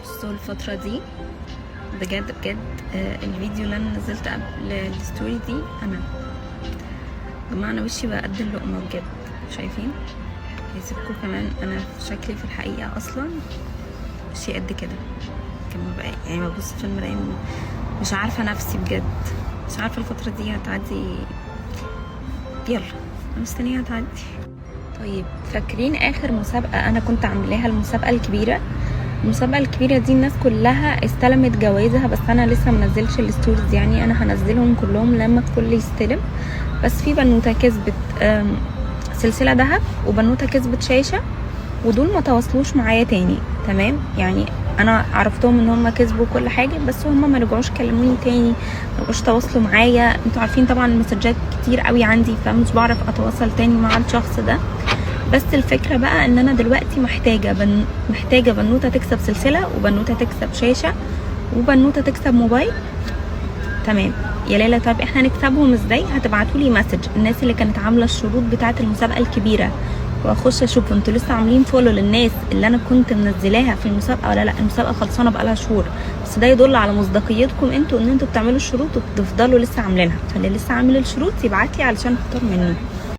بصوا الفترة دي بجد بجد الفيديو اللي انا نزلت قبل الستوري دي، انا يا جماعه انا وشي بقى قد اللقمه بجد، شايفين؟ هيسيبكوا كمان انا في شكلي في الحقيقه اصلا وشي قد كده. كمان بقى يعني ببص في المرايه مش عارفه نفسي بجد، مش عارفه الفتره دي هتعدي. يلا انا مستنيه هتعدي. طيب فاكرين اخر مسابقه انا كنت عاملاها، المسابقه الكبيره؟ المسابقه الكبيره دي الناس كلها استلمت جوائزها، بس انا لسه منزلش الستوريز، يعني انا هنزلهم كلهم لما الكل يستلم. بس في بنوته كسبت سلسله ذهب، وبنوته كسبت شاشه، ودول ما تواصلوش معايا تاني. تمام، يعني انا عرفتهم ان هم كسبوا كل حاجه، بس هم ما رجعوش كلموني تاني، ما رجعوش تواصلوا معايا. انتوا عارفين طبعا المسجات كتير قوي عندي، فمش بعرف اتواصل تاني مع الشخص ده. بس الفكره بقى ان انا دلوقتي محتاجه بنوته تكسب سلسله، وبنوته تكسب شاشه، وبنوته تكسب موبايل. تمام يا ليلى، طب احنا نكسبهم ازاي؟ هتبعتولي مسج الناس اللي كانت عامله الشروط بتاعه المسابقه الكبيره، واخش اشوف انتوا لسه عاملين فولو للناس اللي انا كنت منزلاها في المسابقه ولا لا. المسابقه خلصانه بقالها شهور، بس ده يدل على مصداقيتكم انتوا ان انتوا بتعملوا الشروط وبتفضلوا لسه عاملينها. فاللي لسه عامل الشروط يبعت لي علشان اختار منه.